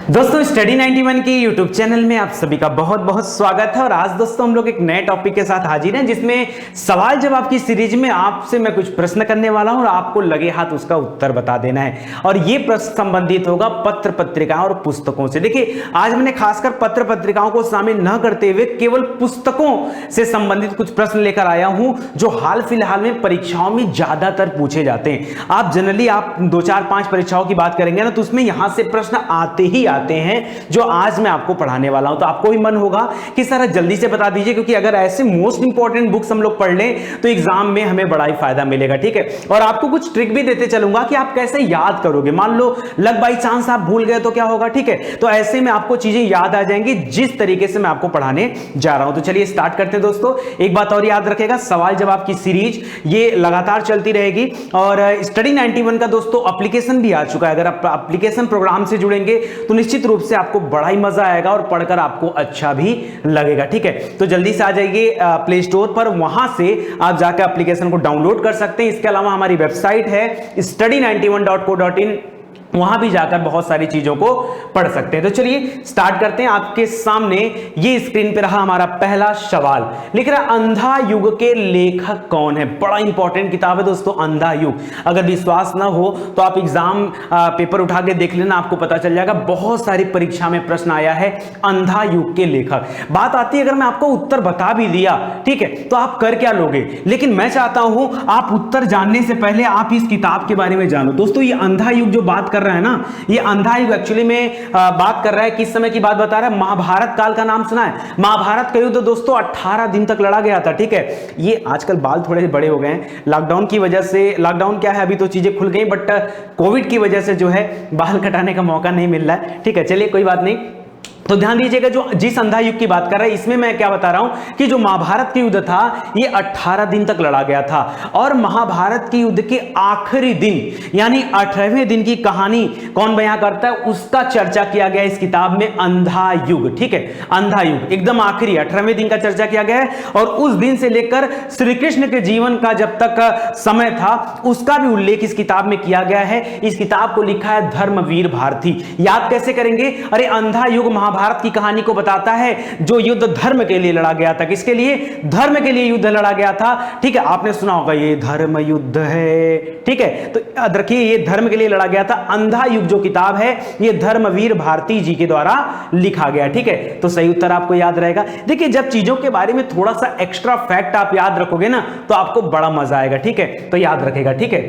दोस्तों स्टडी 91 के YouTube channel में आप सभी का बहुत बहुत स्वागत है। और आज दोस्तों हम लोग एक नए टॉपिक के साथ हाजिर हैं, जिसमें सवाल जवाब की सीरीज में आपसे मैं कुछ प्रश्न करने वाला हूं और आपको लगे हाथ उसका उत्तर बता देना है। और ये प्रश्न संबंधित होगा पत्र पत्रिकाओं और पुस्तकों से। देखिए, आज मैंने खासकर पत्र पत्रिकाओं को शामिल न करते हुए केवल पुस्तकों से संबंधित कुछ प्रश्न लेकर आया हूं, जो हाल फिलहाल में परीक्षाओं में ज्यादातर पूछे जाते हैं। आप जनरली आप 2 4 5 परीक्षाओं की बात करेंगे ना, तो उसमें यहां से प्रश्न आते ही आते हैं जो आज मैं आपको पढ़ाने वाला हूं। तो आपको भी मन होगा कि सर जल्दी से बता दीजिए, क्योंकि अगर ऐसे मोस्ट इंपॉर्टेंट बुक्स हम लोग पढ़ लें तो एग्जाम में हमें बड़ा ही फायदा मिलेगा। ठीक है, और आपको कुछ ट्रिक भी देते चलूंगा कि आप कैसे याद करोगे। मान लो लग बाई चांस आप भूल गए तो क्या होगा। ठीक है, तो ऐसे में आपको चीजें याद आ जाएंगी जिस तरीके से मैं आपको पढ़ाने जा रहा हूं। तो चलिए स्टार्ट करते हैं दोस्तों। एक बात और याद रखेगा, सवाल जवाब की सीरीज ये लगातार चलती रहेगी। और स्टडी 91 का दोस्तों एप्लीकेशन भी आ चुका है। अगर आप एप्लीकेशन प्रोग्राम से जुड़ेंगे तो निश्चित रूप से आपको बड़ा ही मजा आएगा और पढ़कर आपको अच्छा भी लगेगा। ठीक है, तो जल्दी से आ जाइए प्ले स्टोर पर, वहां से आप जाकर एप्लीकेशन को डाउनलोड कर सकते हैं। इसके अलावा हमारी वेबसाइट है study91.co.in, वहां भी जाकर बहुत सारी चीजों को पढ़ सकते हैं। तो चलिए स्टार्ट करते हैं। आपके सामने ये स्क्रीन पे रहा हमारा पहला सवाल। लिख रहा अंधा युग के लेखक कौन है। बड़ा इंपॉर्टेंट किताब है दोस्तों अंधा युग। अगर विश्वास ना हो तो आप एग्जाम पेपर उठा के देख लेना, आपको पता चल जाएगा। बहुत सारी परीक्षा में प्रश्न आया है अंधा युग के लेखक। बात आती है, अगर मैं आपको उत्तर बता भी दिया, ठीक है, तो आप कर क्या लोगे। लेकिन मैं चाहता हूं आप उत्तर जानने से पहले आप इस किताब के बारे में जानो। दोस्तों ये अंधा युग जो बात कर रहा है ना, ये अंधा युग एक्चुअली में बात कर रहा है, किस समय की बात बता रहा है, महाभारत काल का नाम सुना है। महाभारत का युद्ध दोस्तों 18 दिन तक लड़ा गया था। ठीक है, ये आजकल बाल थोड़े बड़े हो गए हैं लॉकडाउन की वजह से। लॉकडाउन क्या है, अभी तो चीजें खुल गई, बट कोविड की वजह से जो है बाल कटाने का मौका नहीं मिल रहा है। ठीक है, चलिए कोई बात नहीं। तो ध्यान दीजिएगा, जो जिस अंधा युग की बात कर रहा है इसमें मैं क्या बता रहा हूं कि जो महाभारत के युद्ध था ये 18 दिन तक लड़ा गया था। और महाभारत के युद्ध के आखिरी दिन यानी 18वें दिन की कहानी कौन बयां करता है, उसका चर्चा किया गया इस किताब में, अंधा युग। ठीक है, अंधा युग एकदम आखिरी 18वें दिन का चर्चा किया गया है। और उस दिन से लेकर श्री कृष्ण के जीवन का जब तक समय था उसका भी उल्लेख इस किताब में किया गया है। इस किताब को लिखा है धर्मवीर भारती। याद कैसे करेंगे, अरे अंधा युग भारत की कहानी को बताता है जो युद्ध धर्म के लिए लड़ा गया था। किसके लिए, धर्म के लिए युद्ध लड़ा गया था। ठीक है, आपने सुना होगा ये धर्म युद्ध है। ठीक है, तो याद रखिए ये धर्म के लिए लड़ा गया था। अंधा युग जो किताब है ये धर्मवीर भारती जी के द्वारा लिखा गया। ठीक है, तो सही उत्तर आपको याद रहेगा। देखिए, जब चीजों के बारे में थोड़ा सा एक्स्ट्रा फैक्ट आप याद रखोगे ना तो आपको बड़ा मजा आएगा। ठीक है, तो याद रखेगा। ठीक है,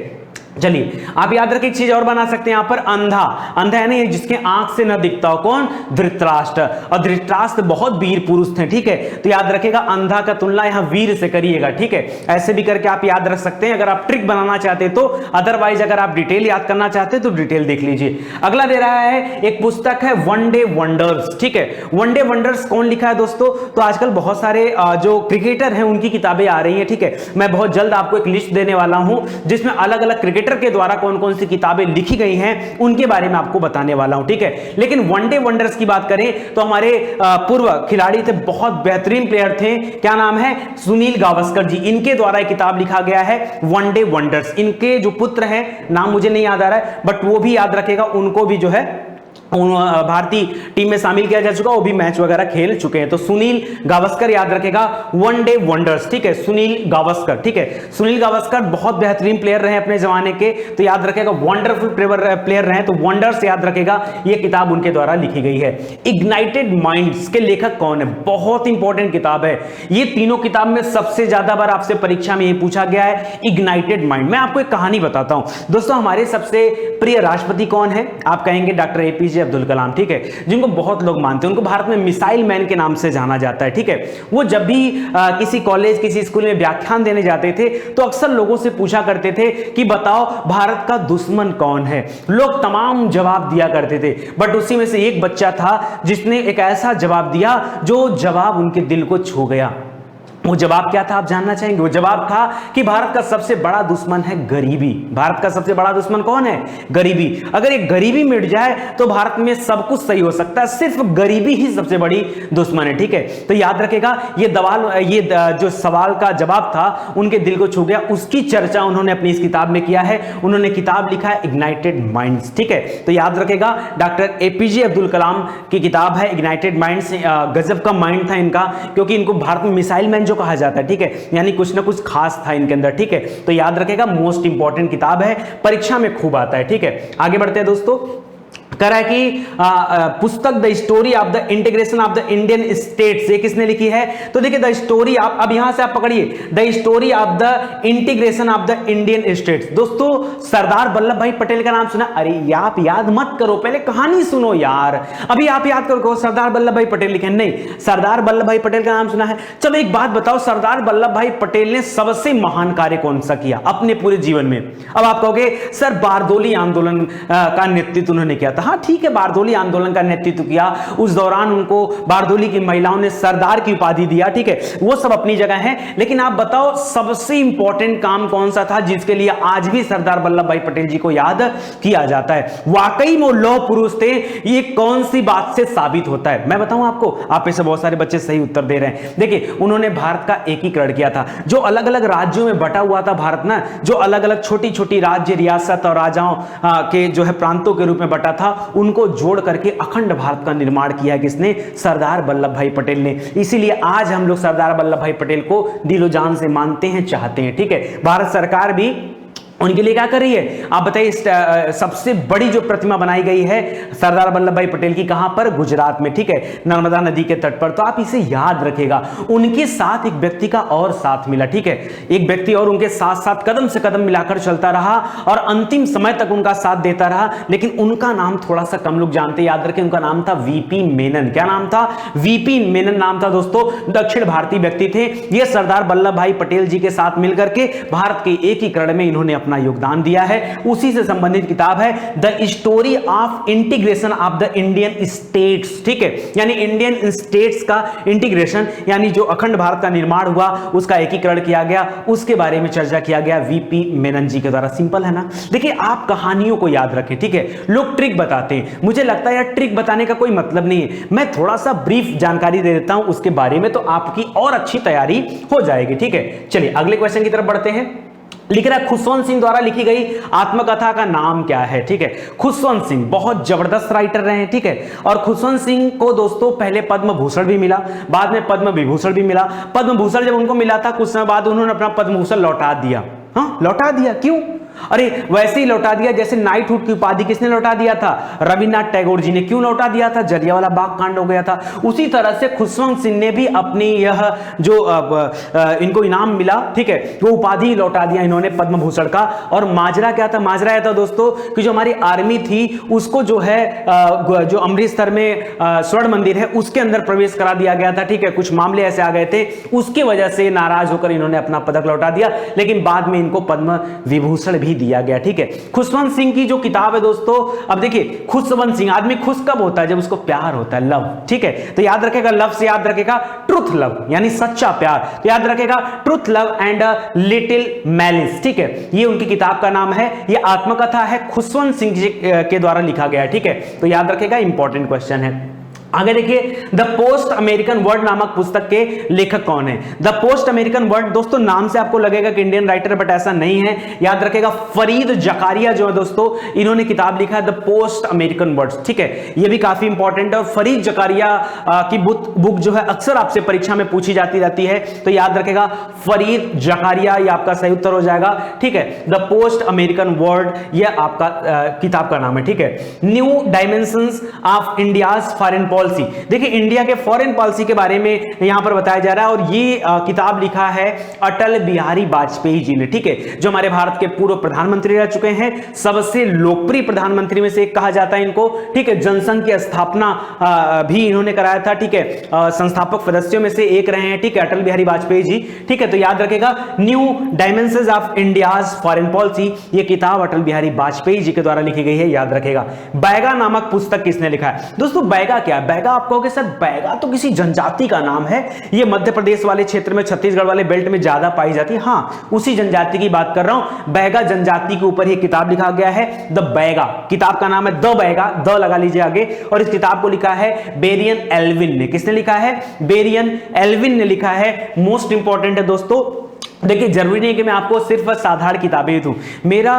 चलिए आप याद रखिए एक चीज और बना सकते हैं यहां पर, अंधा। अंधा है ना ये जिसके आंख से न दिखता हो, कौन, धृतराष्ट्र। और धृतराष्ट्र बहुत वीर पुरुष थे। ठीक है, तो याद रखिएगा अंधा का तुलना यहां वीर से करिएगा। ठीक है, ऐसे भी करके आप याद रख सकते हैं अगर आप ट्रिक बनाना चाहते तो। अदरवाइज अगर आप डिटेल याद करना चाहते तो डिटेल देख लीजिए। अगला दे रहा है एक पुस्तक है वन डे वंडर्स। ठीक है, वन डे वंडर्स कौन लिखा है दोस्तों, तो आजकल बहुत सारे जो क्रिकेटर हैं उनकी किताबें आ रही हैं। ठीक है, मैं बहुत जल्द आपको एक लिस्ट देने वाला हूं जिसमें अलग अलग क्रिकेटर के द्वारा कौन कौन सी किताबें लिखी गई हैं उनके बारे में आपको बताने वाला हूं। ठीक है, लेकिन वनडे वंडर्स की बात करें तो हमारे पूर्व खिलाड़ी थे, बहुत बेहतरीन प्लेयर थे, क्या नाम है, सुनील गावस्कर जी। इनके द्वारा एक किताब लिखा गया है वनडे वंडर्स। इनके जो पुत्र हैं, नाम मुझे नहीं याद आ रहा है, बट वो भी याद रखेगा, उनको भी जो है भारतीय टीम में शामिल किया जा चुका, वो भी मैच वगैरह खेल चुके हैं। तो सुनील गावस्कर याद रखेगा, वन डे वंडर्स। ठीक है, सुनील गावस्कर। ठीक है, सुनील गावस्कर बहुत बेहतरीन प्लेयर रहे अपने जमाने के, तो याद रखेगा वंडरफुल प्लेयर रहे, तो वंडर्स याद रखेगा, ये किताब उनके द्वारा लिखी गई है। इग्नाइटेड माइंड्स के लेखक कौन है, बहुत इंपॉर्टेंट किताब है ये। तीनों किताब में सबसे ज्यादा बार आपसे परीक्षा में ये पूछा गया है, इग्नाइटेड माइंड। मैं आपको एक कहानी बताता हूं दोस्तों। हमारे सबसे प्रिय राष्ट्रपति कौन है, आप कहेंगे डॉक्टर एपीजे अब्दुल कलाम। ठीक है, जिनको बहुत लोग मानते हैं, उनको भारत में मिसाइल मैन के नाम से जाना जाता है। ठीक है, वो जब भी किसी कॉलेज किसी स्कूल में व्याख्यान देने जाते थे तो अक्सर लोगों से पूछा करते थे कि बताओ भारत का दुश्मन कौन है। लोग तमाम जवाब दिया करते थे, बट उसी में से एक बच्चा था जिसने एक ऐसा जवाब दिया जो जवाब उनके दिल को छू गया। वो जवाब क्या था आप जानना चाहेंगे? वो जवाब था कि भारत का सबसे बड़ा दुश्मन है गरीबी। भारत का सबसे बड़ा दुश्मन कौन है? गरीबी। अगर एक गरीबी मिट जाए तो भारत में सब कुछ सही हो सकता है, सिर्फ गरीबी ही सबसे बड़ी दुश्मन है। ठीक है, तो याद रखेगा ये जो सवाल का जवाब था उनके दिल को छू गया, उसकी चर्चा उन्होंने अपनी इस किताब में किया है। उन्होंने किताब लिखा है इग्नाइटेड माइंड्स। ठीक है, तो याद रखेगा डॉक्टर एपीजे अब्दुल कलाम की किताब है इग्नाइटेड माइंड्स। गजब का माइंड था इनका, क्योंकि इनको भारत में मिसाइल मैन कहा जाता है। ठीक है, यानी कुछ ना कुछ खास था इनके अंदर। ठीक है, तो याद रखेगा मोस्ट इंपॉर्टेंट किताब है, परीक्षा में खूब आता है। ठीक है, आगे बढ़ते हैं दोस्तों। कह रहा है कि पुस्तक the story of the integration of the Indian states, ये किसने लिखी है? तो देखिए द स्टोरी, आप अब यहां से आप पकड़िए, the story of the integration of the Indian states. दोस्तों सरदार वल्लभ भाई पटेल का नाम सुना? अरे आप याद मत करो, पहले कहानी सुनो यार। अभी आप याद करो सरदार वल्लभ भाई पटेल लिखे? नहीं, सरदार वल्लभ भाई पटेल का नाम सुना है? चलो एक बात बताओ, सरदार वल्लभ भाई पटेल ने सबसे महान कार्य कौन सा किया अपने पूरे जीवन में? अब आप कहोगे सर बारदोली आंदोलन का नेतृत्व उन्होंने किया था। हाँ ठीक है, बारदोली आंदोलन का नेतृत्व किया, उस दौरान उनको बारदोली की महिलाओं ने सरदार की उपाधि दिया। ठीक है, वो सब अपनी जगह है, लेकिन आप बताओ सबसे इंपॉर्टेंट काम कौन सा था जिसके लिए आज भी सरदार वल्लभ भाई पटेल जी को याद किया जाता है? वाकई में लौह पुरुष थे, ये कौन सी बात से साबित होता है? मैं बताऊं आपको, आप में से बहुत सारे बच्चे सही उत्तर दे रहे हैं। देखिए उन्होंने भारत का एकीकरण किया था, जो अलग अलग राज्यों में बटा हुआ था भारत ना, जो अलग अलग छोटी छोटी राज्य रियासत और राजाओं के जो है प्रांतों के रूप में बटा था, उनको जोड़ करके अखंड भारत का निर्माण किया किसने? सरदार वल्लभ भाई पटेल ने। इसीलिए आज हम लोग सरदार वल्लभ भाई पटेल को दिलो जान से मानते हैं, चाहते हैं। ठीक है, भारत सरकार भी उनके लिए क्या कर रही है? आप बताइए, सबसे बड़ी जो प्रतिमा बनाई गई है सरदार वल्लभ भाई पटेल की, कहां पर? गुजरात में। ठीक है, नर्मदा नदी के तट पर। तो आप इसे याद रखेगा, उनके साथ एक व्यक्ति का और साथ मिला। ठीक है, एक व्यक्ति और उनके साथ साथ कदम से कदम मिलाकर चलता रहा और अंतिम समय तक उनका साथ देता रहा, लेकिन उनका नाम थोड़ा सा कम लोग जानते। याद रखें, उनका नाम था वीपी मेनन। क्या नाम था? वीपी मेनन नाम था दोस्तों। दक्षिण भारतीय व्यक्ति थे ये। सरदार वल्लभ भाई पटेल जी के साथ मिलकर के भारत के एकीकरण में इन्होंने अपना योगदान दिया है। उसी से संबंधित किताब है the story of integration of the Indian states. ठीक है, यानी इंडियन स्टेट्स का इंटीग्रेशन, यानी जो अखंड भारत का निर्माण हुआ, उसका एकीकरण किया गया, उसके बारे में चर्चा किया गया वीपी मेनन जी के द्वारा। सिंपल है ना? देखिए आप कहानियों को याद रखें। ठीक है, लोग ट्रिक बताते हैं, मुझे लगता है यार ट्रिक बताने का कोई मतलब नहीं है, मैं थोड़ा सा ब्रीफ जानकारी दे देता हूं उसके बारे में, तो आपकी और अच्छी तैयारी हो जाएगी। ठीक है, चलिए अगले क्वेश्चन की तरफ बढ़ते हैं। लिख रहा है खुशवंत सिंह द्वारा लिखी गई आत्मकथा का नाम क्या है? ठीक है, खुशवंत सिंह बहुत जबरदस्त राइटर रहे हैं। ठीक है, और खुशवंत सिंह को दोस्तों पहले पद्म भूषण भी मिला, बाद में पद्म विभूषण भी मिला। पद्म भूषण जब उनको मिला था कुछ समय बाद उन्होंने अपना पद्म भूषण लौटा दिया। हाँ, लौटा दिया, क्यों? अरे वैसे ही लौटा दिया जैसे नाइटहुड की उपाधि किसने लौटा दिया था? रविन्द्रनाथ टैगोर जी ने। क्यों लौटा दिया था? जलियांवाला बाग कांड हो गया था। उसी तरह से खुशवंत सिंह ने भी अपनी यह जो इनको इनाम मिला, ठीक है, वो उपाधि लौटा दिया इन्होंने पद्म भूषण का। और माजरा क्या था? माजरा यह था दोस्तों कि जो हमारी आर्मी थी उसको जो है जो अमृतसर में स्वर्ण मंदिर है उसके अंदर प्रवेश करा दिया गया था। ठीक है, कुछ मामले ऐसे आ गए थे, उसकी वजह से नाराज होकर इन्होंने अपना पदक लौटा दिया, लेकिन बाद में इनको पद्म विभूषण भी दिया गया। ठीक है, खुशवंत सिंह की जो किताब है दोस्तों, अब देखिए खुशवंत सिंह, आदमी खुश कब होता है? जब उसको प्यार होता है, लव। ठीक है, तो याद रखेगा, लव से याद रखेगा ट्रुथ लव, यानी सच्चा प्यार। तो याद रखेगा truth love and little malice. ठीक है, ये उनकी किताब का नाम है, ये आत्मकथा है, खुशवंत सिंह जी के द्वारा लिखा गया है। ठीक है, तो याद रखेगा, इंपॉर्टेंट क्वेश्चन है। आगे देखिए, द पोस्ट अमेरिकन वर्ल्ड नामक पुस्तक के लेखक कौन है? द पोस्ट अमेरिकन वर्ल्ड, दोस्तों नाम से आपको लगेगा कि इंडियन राइटर, बट ऐसा नहीं है। याद रखेगा फरीद जकारिया जो है दोस्तों, इन्होंने किताब लिखा है द पोस्ट अमेरिकन वर्ल्ड। ठीक है, ये भी काफी इंपॉर्टेंट है। और फरीद जकारिया की बुक जो है अक्सर आपसे परीक्षा में पूछी जाती रहती है, तो याद रखेगा फरीद जकारिया, ये आपका सही उत्तर हो जाएगा। ठीक है, द पोस्ट अमेरिकन वर्ल्ड, ये आपका किताब का नाम है। ठीक है, new dimensions of India's foreign policy, देखिए इंडिया के फॉरेन पॉलिसी के बारे में यहां पर बताया जा रहा है, और ये किताब लिखा है अटल बिहारी वाजपेयी जी ने। ठीक है, जो हमारे भारत के पूर्व प्रधानमंत्री रह चुके हैं, सबसे लोकप्रिय प्रधानमंत्री में से एक कहा जाता है इनको। ठीक है, जनसंघ की स्थापना भी इन्होंने कराया था। ठीक है, संस्थापक सदस्यों में से एक रहे हैं। ठीक है, अटल बिहारी वाजपेयी जी। ठीक है, तो याद रखेगा new dimensions of India's foreign policy, ये किताब अटल बिहारी वाजपेयी जी के द्वारा लिखी गई है, याद रखेगा। बैगा नामक पुस्तक किसने लिखा है? दोस्तों बैगा क्या है? बैगा, आप कहोगे सर बैगा तो किसी जनजाति का नाम है, ये मध्य प्रदेश वाले क्षेत्र में, छत्तीसगढ़ वाले बेल्ट में ज्यादा पाई जाती है। हाँ, उसी जनजाति की बात कर रहा हूं। बैगा जनजाति के ऊपर ये किताब लिखा गया है, द बैगा। किताब का नाम है द बैगा, द लगा लीजिए आगे। और इस किताब को लिखा है बेरियन एल्विन ने। किसने लिखा है? बेरियन एल्विन ने लिखा है। मोस्ट इंपॉर्टेंट है दोस्तों। देखिए, जरूरी नहीं है कि मैं आपको सिर्फ साधारण किताबें दूं। मेरा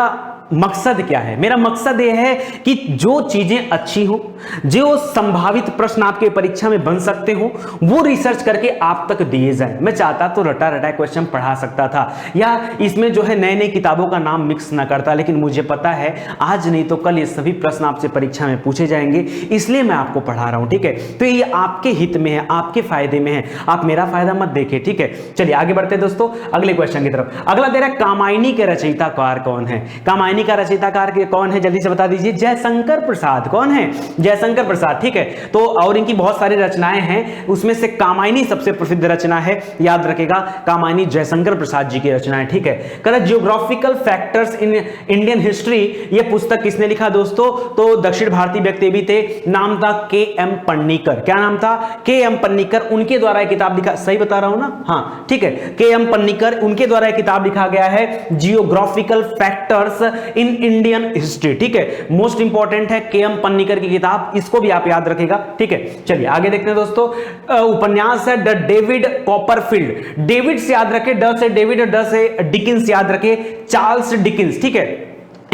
मकसद क्या है? मेरा मकसद यह है कि जो चीजें अच्छी हो, जो संभावित प्रश्न आपके परीक्षा में बन सकते हो, वो रिसर्च करके आप तक दिए जाए। मैं चाहता तो रटा रटा क्वेश्चन पढ़ा सकता था, या इसमें जो है नए नए किताबों का नाम मिक्स ना करता, लेकिन मुझे पता है आज नहीं तो कल ये सभी प्रश्न आपसे परीक्षा में पूछे जाएंगे, इसलिए मैं आपको पढ़ा रहा हूं। ठीक है, तो ये आपके हित में है, आपके फायदे में है। आप मेरा फायदा मत देखिए। ठीक है, चलिए आगे बढ़ते हैं दोस्तों अगले क्वेश्चन की तरफ। अगला दे रहा है कामायनी के रचयिताकार कौन है? कामायनी का रचयिताकार कौन है? जल्दी से बता दीजिए। जयशंकर प्रसाद। कौन है? जयशंकर प्रसाद। ठीक है, तो और इनकी बहुत सारी रचनाएं हैं, उसमें से कामायनी सबसे प्रसिद्ध रचना है, याद रखेगा। कामायनी जयशंकर प्रसाद जी की रचना है। ठीक है, correct. Geographical factors in Indian history, ये पुस्तक किसने लिखा दोस्तों? तो दक्षिण भारतीय व्यक्ति भी थे, नाम था के.एम. पन्नीकर। क्या नाम था? के.एम. पन्नीकर। उनके द्वारा यह किताब लिखा, सही बता रहा हूं ना? हाँ, ठीक है, के.एम. पन्नीकर, उनके द्वारा यह किताब लिखा गया है, geographical factors in Indian history. ठीक है, मोस्ट इंपॉर्टेंट है के.एम. पन्नीकर की किताब, इसको भी आप याद रखेगा। ठीक है, चलिए आगे देखते हैं दोस्तों। उपन्यास है द डेविड कॉपरफील्ड। डेविड से याद रखे, ड से डेविड और ड से डिकिंस याद रखे, चार्ल्स डिकिंस। ठीक है,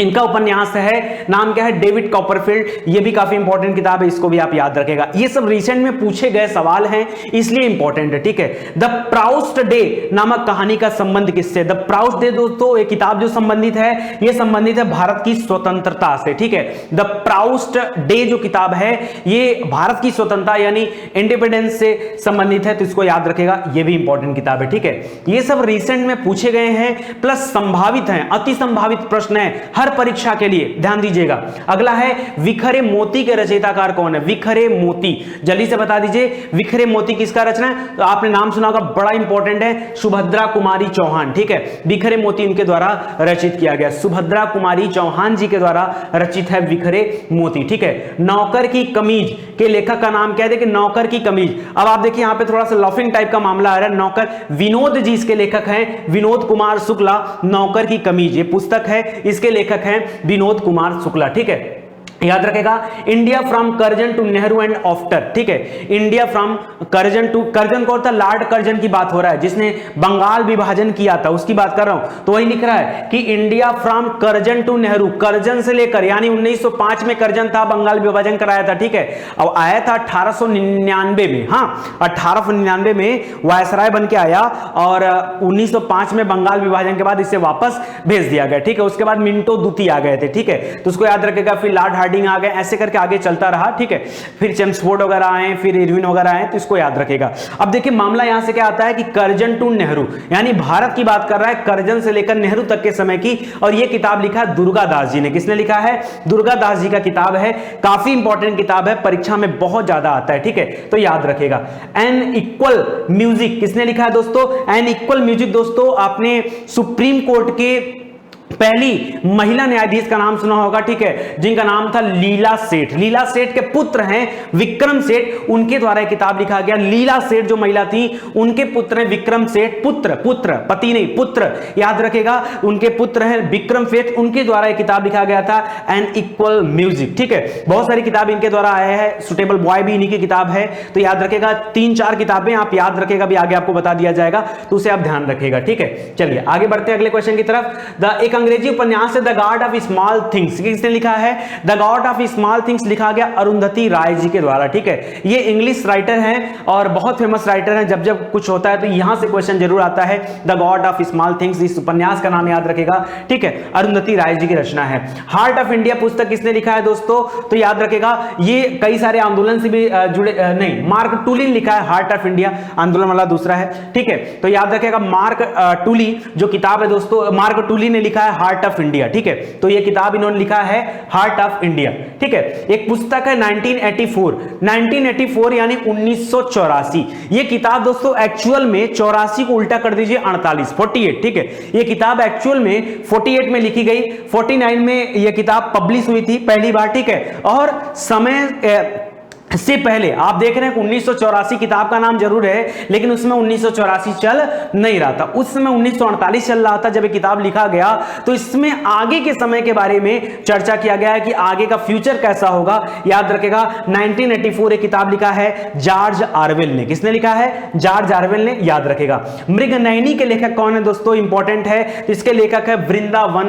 इनका उपन्यास है, नाम क्या है? David Copperfield. ये भी काफी इंपॉर्टेंट किताब है, इसको भी आप याद रखेगा। ये सब रिसेंट में पूछे गए सवाल हैं, इसलिए इंपॉर्टेंट है। ठीक है, द प्राउस्ट डे नामक कहानी का संबंध किससे? द प्राउस्ट डे दोस्तों, ये किताब जो संबंधित है, ये संबंधित है भारत की स्वतंत्रता से। ठीक है, द प्राउस्ट डे जो किताब है, ये भारत की स्वतंत्रता यानी इंडिपेंडेंस से संबंधित है, तो इसको याद रखेगा। ये भी इंपॉर्टेंट किताब है। ठीक है, ये सब रिसेंट में पूछे गए हैं, प्लस संभावित हैं, अति संभावित प्रश्न है हर परीक्षा के लिए, ध्यान दीजिएगा। अगला है विखरे मोती के रचयिताकार कौन है? विखरे मोती, जल्दी से बता दीजिए। विखरे मोती किसका रचना है? तो आपने नाम सुना होगा, बड़ा इंपॉर्टेंट है, सुभद्रा कुमारी चौहान। ठीक है, विखरे मोती इनके द्वारा रचित किया गया, सुभद्रा कुमारी चौहान जी के द्वारा रचित है विखरे मोती। ठीक है, नौकर की कमीज के लेखक का नाम क्या है? देखिए, नौकर की कमीज। अब आप देखिए यहां पे थोड़ा सा लॉफिंग टाइप का मामला आ रहा है। नौकर, विनोद जी इसके लेखक हैं, विनोद कुमार शुक्ला। नौकर की कमीज ये पुस्तक है, इसके लेखक हैं विनोद कुमार शुक्ला। ठीक है, याद रखेगा। India from Curzon to Nehru and after. ठीक है, India from Curzon to, Curzon कौन था? लॉर्ड करजन की बात हो रहा है, जिसने बंगाल विभाजन किया था, उसकी बात कर रहा हूं। तो वही लिख रहा है कि India from Curzon to Nehru, Curzon से लेकर, यानी 1905 में करजन था, बंगाल विभाजन कराया था। ठीक है, अब आया था 1899 में। हाँ, 1899 में वायसराय बन के आया, और 1905 में बंगाल विभाजन के बाद इसे वापस भेज दिया गया। ठीक है, उसके बाद मिंटो दूती आ गए थे। ठीक है, तो उसको याद रखेगा। फिर लॉर्ड आ गए, ऐसे करके आगे चलता रहा। ठीक है, फिर चेम्सफोर्ड वगैरह आए, फिर इरविन वगैरह आए, तो इसको याद रखेगा। अब देखिए मामला यहां से क्या आता है कि करजन टू नेहरू, यानी भारत की बात कर रहा है, करजन से लेकर नेहरू तक के समय की। और यह किताब लिखा है दुर्गादास जी ने। किसने लिखा है? दुर्गादास जी का किताब है, काफी इंपॉर्टेंट किताब है, परीक्षा में बहुत ज्यादा आता है। ठीक है, तो याद रखेगा। एन इक्वल म्यूजिक किसने लिखा है दोस्तों? एन इक्वल म्यूजिक दोस्तों, आपने सुप्रीम कोर्ट के पहली महिला न्यायाधीश का नाम सुना होगा। ठीक है, जिनका नाम था लीला सेठ। लीला सेठ के पुत्र हैं विक्रम सेठ, उनके द्वारा एक किताब लिखा गया। लीला सेठ जो महिला थी, उनके पुत्र हैं विक्रम सेठ। पुत्र, पुत्र, पति नहीं, पुत्र, याद रखेगा। उनके पुत्र हैं विक्रम सेठ, उनके द्वारा एक किताब लिखा गया था, एन इक्वल म्यूजिक। ठीक है, बहुत सारी किताब इनके द्वारा आया है। सुटेबल बॉय भी इन्हीं की किताब है, तो याद रखेगा। 3-4 किताबें आप याद रखेगा, भी आगे आपको बता दिया जाएगा, तो उसे आप ध्यान रखेगा। ठीक है, चलिए आगे बढ़ते हैं अगले क्वेश्चन की तरफ। एक अंग्रेजी उपन्यास है the God of small things. किसने लिखा है? The God of small things लिखा गया अरुंधति राय जी के द्वारा। ठीक है, ये इंग्लिश राइटर हैं और बहुत फेमस राइटर हैं। जब जब कुछ होता है तो यहां से क्वेश्चन जरूर आता है, the God of small things. इस उपन्यास का नाम याद रखेगा। ठीक है, अरुंधति राय जी की रचना है। हार्ट ऑफ इंडिया पुस्तक किसने लिखा है दोस्तों? तो याद रखेगा, ये कई सारे आंदोलन से भी जुड़े, नहीं, मार्क टूलिन लिखा है। हार्ट ऑफ इंडिया आंदोलन वाला दूसरा है। ठीक है, तो याद रखेगा, मार्क टूली जो किताब है दोस्तों, मार्क टूली ने लिखा है हार्ट ऑफ इंडिया। ठीक है, तो ये किताब इन्होंने लिखा है हार्ट ऑफ इंडिया। ठीक है, एक पुस्तक है 1984 यानी 1984। ये किताब दोस्तों एक्चुअल में 84 को उल्टा कर दीजिए 48। ठीक है, ये किताब एक्चुअल में 48 में लिखी गई, 49 में ये किताब पब्लिश हुई थी पहली बार। ठीक है, और समय से पहले आप देख रहे हैं 1984 किताब का नाम जरूर है, लेकिन उसमें 1984 चल नहीं रहा था, उस समय 1948 चल रहा था जब ये किताब लिखा गया। तो इसमें आगे के समय के बारे में चर्चा किया गया है कि आगे का फ्यूचर कैसा होगा। याद रखेगा 1984 ये किताब लिखा है जॉर्ज ऑरवेल ने। किसने लिखा है? जॉर्ज ऑरवेल ने। याद रखेगा मृगनयनी के लेखक कौन है दोस्तों? इंपॉर्टेंट है, तो इसके लेखक है वृंदावन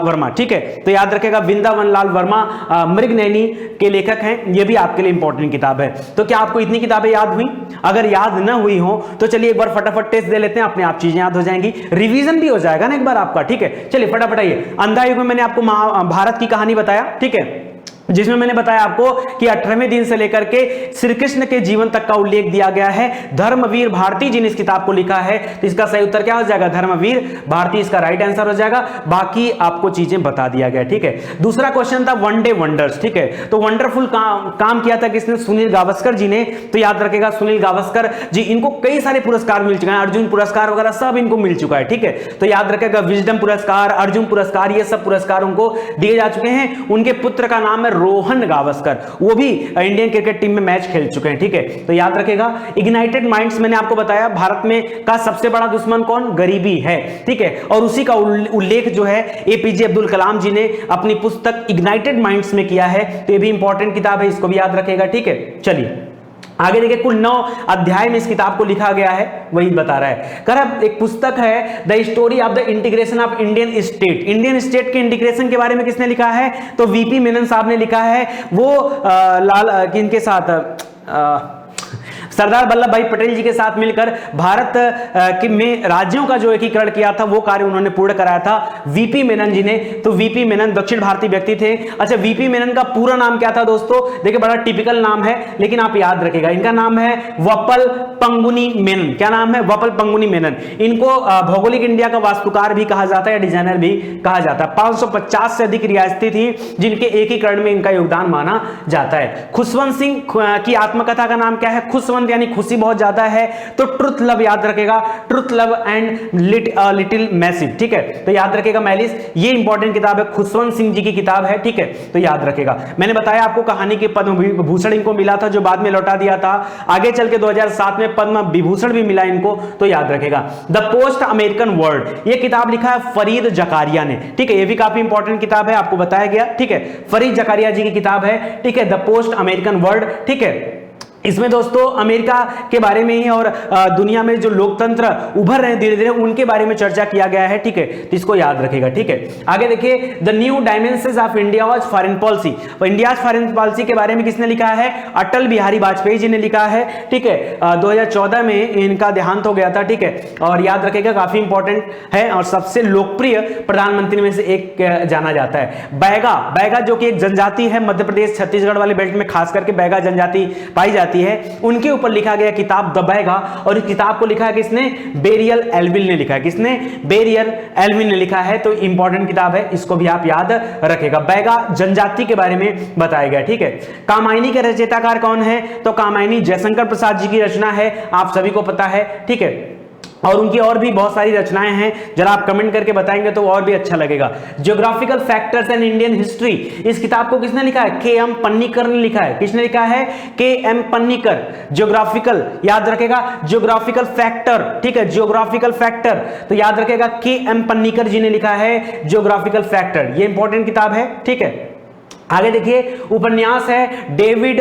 वर्मा। ठीक है, तो याद रखेगा वृंदावन लाल वर्मा मृगनयनी के लेखक हैं। ये भी आपके लिए इंपॉर्टेंट किताब है। तो क्या आपको इतनी किताबें याद हुई? अगर याद ना हुई हो तो चलिए एक बार फटाफट टेस्ट दे लेते हैं, अपने आप चीजें याद हो जाएंगी, रिवीजन भी हो जाएगा ना एक बार आपका। ठीक है, चलिए फटाफट आइए। अंधा युग में मैंने आपको महाभारत की कहानी बताया, ठीक है, जिसमें मैंने बताया आपको कि 18वें दिन से लेकर के श्री कृष्ण के जीवन तक का उल्लेख दिया गया है। धर्मवीर भारती जी ने इस किताब को लिखा है, तो इसका सही उत्तर क्या हो जाएगा? धर्मवीर भारती इसका राइट आंसर हो जाएगा। बाकी आपको चीजें बता दिया गया। ठीक है, दूसरा क्वेश्चन था वन डे वंडर्स। ठीक है, तो वंडरफुल काम किया था किसने? सुनील गावस्कर जी ने। तो याद रखेगा सुनील गावस्कर जी, इनको कई सारे पुरस्कार मिल चुके हैं, अर्जुन पुरस्कार वगैरह सब इनको मिल चुका है। ठीक है, तो याद रखेगा विजडम पुरस्कार, अर्जुन पुरस्कार, ये सब पुरस्कार उनको दिए जा चुके हैं। उनके पुत्र का नाम है रोहन गावस्कर, वो भी इंडियन क्रिकेट टीम में मैच खेल चुके हैं। ठीक है, तो याद रखेगा इग्नाइटेड माइंड्स, मैंने आपको बताया भारत में का सबसे बड़ा दुश्मन कौन? गरीबी है। ठीक है, और उसी का उल्लेख जो है एपीजे अब्दुल कलाम जी ने अपनी पुस्तक इग्नाइटेड माइंड्स में किया है। तो ये भी इंपॉर्टेंट किताब है, इसको भी याद रखेगा। ठीक है, चलिए आगे देखिए, कुल 9 अध्याय में इस किताब को लिखा गया है, वही बता रहा है। कर एक पुस्तक है the story of the integration of Indian state. Indian state के इंटीग्रेशन के बारे में किसने लिखा है? तो वीपी मेनन साहब ने लिखा है। वो किनके साथ? सरदार वल्लभ भाई पटेल जी के साथ मिलकर भारत में राज्यों का जो एकीकरण किया था वो कार्य उन्होंने पूर्ण कराया था वीपी मेनन जी ने। तो वीपी मेनन दक्षिण भारतीय व्यक्ति थे। अच्छा, वीपी मेनन का पूरा नाम क्या था दोस्तों? देखिए बड़ा टिपिकल नाम है, लेकिन आप याद रखिएगा, इनका नाम है वपल पंगुनी मेनन। क्या नाम है? वपल पंगुनी मेनन। इनको भौगोलिक इंडिया का वास्तुकार भी कहा जाता है या डिजाइनर भी कहा जाता है। 550 से अधिक रियासतें थी जिनके एकीकरण में इनका योगदान माना जाता है। खुशवंत सिंह की आत्मकथा का नाम क्या है? खुशवंत यानी खुशी बहुत ज्यादा है, तो ट्रुथ लव याद रखेगा, truth love and little massive. ठीक है, तो याद रखेगा मैलिस, ये इंपॉर्टेंट किताब है, खुशवंत सिंह जी की किताब है। ठीक है, तो याद रखेगा। मैंने बताया आपको कहानी के पद्म विभूषण इनको मिला था, जो बाद में लौटा दिया था। आगे चल के 2007 में पद्म विभूषण भी मिला इनको, तो याद रखेगा। द पोस्ट अमेरिकन वर्ल्ड, ये किताब लिखा है फरीद जकारिया ने। ठीक है, ये भी काफी इंपॉर्टेंट किताब है, आपको बताया गया। ठीक है, फरीद जकारिया जी की किताब है। ठीक है, द पोस्ट अमेरिकन वर्ल्ड। ठीक है, इसमें दोस्तों अमेरिका के बारे में ही और दुनिया में जो लोकतंत्र उभर रहे हैं धीरे धीरे, उनके बारे में चर्चा किया गया है। ठीक है, तो इसको याद रखेगा। ठीक है, आगे देखिए, the new dimensions of India's foreign policy. India's foreign policy के बारे में किसने लिखा है? अटल बिहारी वाजपेयी जी ने लिखा है। ठीक है, 2014 में इनका देहांत हो गया था। ठीक है, और याद रखेगा काफी इंपॉर्टेंट है और सबसे लोकप्रिय प्रधानमंत्री में से एक जाना जाता है। बैगा, बैगा जो कि एक जनजाति है, मध्य प्रदेश छत्तीसगढ़ वाले बेल्ट में खास करके बैगा जनजाति पाई जाती है, उनके ऊपर लिखा गया किताब द बैगा। और इस किताब को लिखा है किसने? बेरियल एल्विन ने लिखा है। किसने? बेरियल एल्विन ने लिखा है। तो इंपॉर्टेंट किताब है, इसको भी आप याद रखेगा। बैगा जनजाति के बारे में बताया गया। ठीक है, कामायनी के रचयिताकार कौन है? तो कामायनी जयशंकर प्रसाद जी की रचना है, आप सभी को पता है। ठीक है, और उनकी और भी बहुत सारी रचनाएं हैं, जरा आप कमेंट करके बताएंगे तो और भी अच्छा लगेगा। Geographical factors and Indian history, इस किताब को किसने लिखा है? के एम पन्नीकर ने लिखा है। किसने लिखा है? के एम पन्नीकर। ज्योग्राफिकल याद रखेगा, ज्योग्राफिकल फैक्टर। ठीक है, ज्योग्राफिकल फैक्टर, तो याद रखेगा के एम पन्नीकर जी ने लिखा है ज्योग्राफिकल फैक्टर। ये इंपॉर्टेंट किताब है। ठीक है, आगे देखिए, उपन्यास है डेविड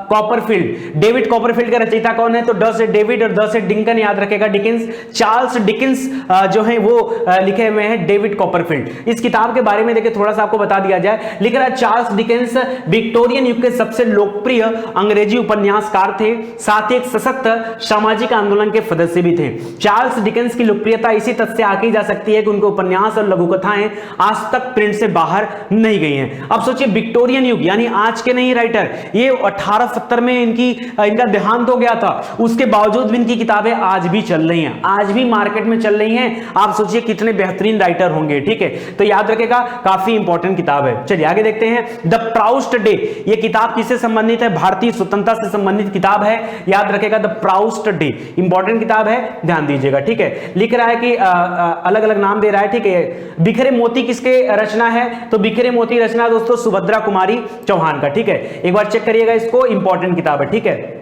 कॉपरफील्ड। डेविड कॉपरफील्ड का रचयिता कौन है? तो ड से डेविड और द से डिंकन, याद रखेगा डिकिंस। चार्ल्स डिकिंस जो है वो लिखे हुए हैं डेविड कॉपरफील्ड। इस किताब के बारे में देखिए थोड़ा सा आपको बता दिया जाए। लिख रहा है चार्ल्स डिकिंस विक्टोरियन युग के सबसे लोकप्रिय अंग्रेजी उपन्यासकार थे, साथ ही एक सशक्त सामाजिक आंदोलन के सदस्य भी थे। चार्ल्स डिकिंस की लोकप्रियता इसी तथ्य से आंकी जा सकती है कि उनके उपन्यास और लघुकथाएं आज तक प्रिंट से बाहर नहीं गई हैं। अब सोचिए, विक्टोरियन युग यानी आज के नहीं राइटर, ये 1870 में इनका देहांत हो गया था, उसके बावजूद भी इनकी किताबें आज भी चल रही हैं, आज भी मार्केट में चल रही हैं। आप सोचिए कितने बेहतरीन राइटर होंगे। ठीक है, तो याद रखेगा, काफी इंपॉर्टेंट किताब है। चलिए आगे देखते हैं, द प्राउस्ट डे। ये किताब किससे संबंधित है? भारतीय स्वतंत्रता से संबंधित किताब है, याद रखेगा। द प्राउस्ट डे इंपॉर्टेंट किताब है, ध्यान दीजिएगा। ठीक है, लिख रहा है कि अलग अलग नाम दे रहा है। ठीक है, बिखरे मोती किसके रचना है? तो बिखरे मोती रचना दोस्तों सुभद्रा सुभद्रा कुमारी चौहान का। ठीक है, एक बार चेक करिएगा इसको, इंपॉर्टेंट किताब है। ठीक है,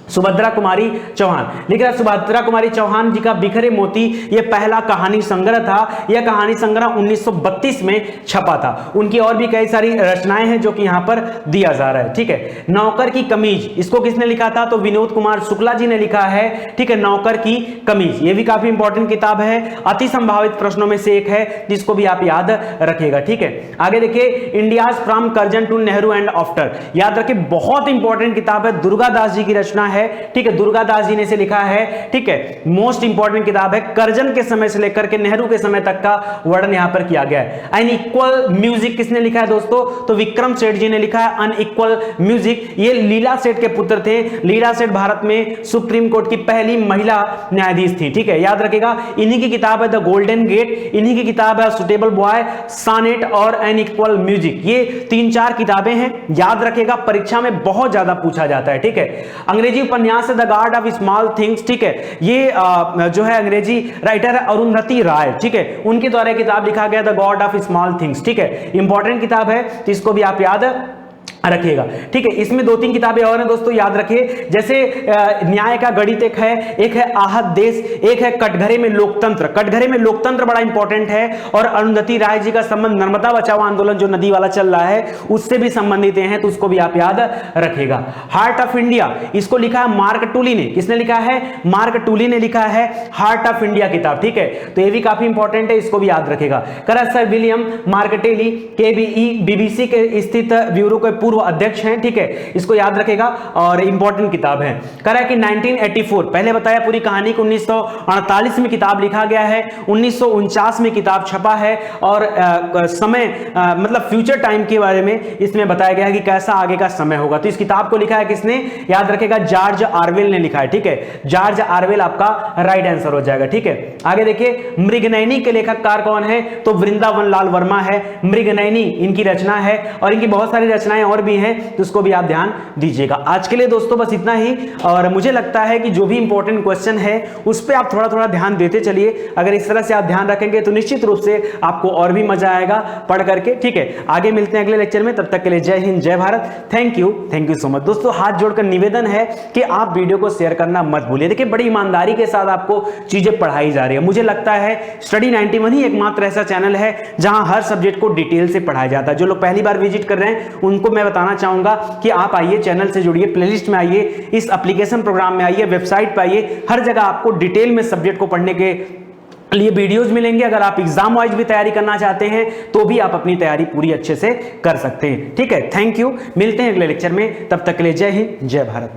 सुभद्रा कुमारी चौहान लिख रहा है। सुभद्रा कुमारी चौहान जी का बिखरे मोती यह पहला कहानी संग्रह था। यह कहानी संग्रह 1932 में छपा था। उनकी और भी कई सारी रचनाएं हैं जो कि यहां पर दिया जा रहा है। ठीक है, नौकर की कमीज, इसको किसने लिखा था? तो विनोद कुमार शुक्ला जी ने लिखा है। ठीक है, नौकर की कमीज, ये भी काफी इंपॉर्टेंट किताब है, अति संभावित प्रश्नों में से एक है जिसको भी आप याद रखिएगा। ठीक है, आगे देखिए, India's from Curzon to Nehru and after, याद रखिए बहुत इंपॉर्टेंट किताब है, दुर्गादास जी की रचना है। ठीक है, दुर्गादास जी ने इसे लिखा है। ठीक है, मोस्ट इंपॉर्टेंट किताब है, करजन के समय से लेकर के नेहरू के समय तक का वर्णन यहां पर किया गया है। अनइक्वल म्यूजिक किसने लिखा है दोस्तों? तो विक्रम सेठ जी ने लिखा है अनइक्वल म्यूजिक। ये लीला सेठ के पुत्र थे। लीला सेठ भारत में सुप्रीम कोर्ट की पहली महिला न्यायाधीश थी। ठीक है, याद रखिएगा, इन्हीं की किताब है द गोल्डन गेट, इन्हीं की किताब है सुटेबल बॉय, सॉनेट और अनइक्वल म्यूजिक। ये 3-4 किताबें हैं, याद रखिएगा, परीक्षा में बहुत ज्यादा पूछा जाता है। ठीक है, अंग्रेजी उपन्यास the guard of small things. ठीक है, ये जो है अंग्रेजी राइटर है अरुंधति राय। ठीक है, उनके द्वारा किताब लिखा गया the God of small things. ठीक है, इंपॉर्टेंट किताब है, तो इसको भी आप याद रखिएगा। ठीक है, इसमें 2-3 किताबें और हैं दोस्तों, याद रखिए, जैसे न्याय का गणित एक है आहत देश, एक है कटघरे में लोकतंत्र। कटघरे में लोकतंत्र बड़ा इंपॉर्टेंट है, और अरुंधति राय जी का संबंध नर्मदा बचाओ आंदोलन जो नदी वाला चल रहा है उससे भी संबंधित है, तो उसको भी आप याद रखिएगा। हार्ट ऑफ इंडिया, इसको लिखा है मार्क टूली ने। किसने लिखा है? मार्क टूली ने लिखा है हार्ट ऑफ इंडिया किताब। ठीक है, तो ये भी काफी इंपॉर्टेंट है, इसको भी याद रखिएगा। सर विलियम मार्कटेली केबीई बीबीसी के स्थित ब्यूरो के पूर्व अध्यक्ष हैं। ठीक है, इसको याद रखेगा, और इंपॉर्टेंट किताब है। करा कि 1984, पहले बताया पूरी कहानी को 1948 में किताब लिखा गया है, 1949 में किताब छपा है, और समय मतलब फ्यूचर टाइम के बारे में इसमें बताया गया है कि कैसा आगे का समय होगा। तो इस किताब को लिखा है किसने? याद रखेगा, जॉर्ज ऑरवेल ने लिखा है। ठीक है, जॉर्ज ऑरवेल आपका राइट आंसर हो जाएगा। ठीक है, आगे देखिए, मृगनयनी के लेखककार कौन है? तो वृंदावन लाल वर्मा है। मृगनयनी इनकी रचना है, और इनकी बहुत सारी रचनाएं और भी हैं, तो उसको भी आप ध्यान दीजिएगा। आज के लिए दोस्तों बस इतना ही, और मुझे लगता है कि जो भी इंपॉर्टेंट क्वेश्चन है उस पे आप थोड़ा थोड़ा ध्यान देते चलिए। अगर इस तरह से आप ध्यान रखेंगे तो निश्चित रूप से आपको और भी मजा आएगा पढ़ करके। ठीक है, आगे मिलते हैं अगले लेक्चर में, तब तक के लिए जय हिंद, जय Bharat. Thank you so much दोस्तों। हाथ जोड़कर निवेदन है कि आप वीडियो को शेयर करना मत भूलिए। देखिए, बड़ी ईमानदारी के साथ आपको चीजें पढ़ाई जा रही है। मुझे लगता है स्टडी 91 ही एकमात्र ऐसा चैनल है जहां हर सब्जेक्ट को डिटेल से पढ़ाया जाता है। जो लोग पहली बार विजिट कर रहे हैं उनको मैं बताना चाहूंगा कि आप आइए, चैनल से जुड़िए, प्लेलिस्ट में आइए, इस एप्लीकेशन प्रोग्राम में आइए, वेबसाइट पे आइए, हर जगह आपको डिटेल में सब्जेक्ट को पढ़ने के लिए वीडियोस मिलेंगे। अगर आप एग्जाम वाइज भी तैयारी करना चाहते हैं तो भी आप अपनी तैयारी पूरी अच्छे से कर सकते हैं। ठीक है, थैंक यू, मिलते हैं अगले लेक्चर में, तब तक के लिए जय हिंद, जय भारत।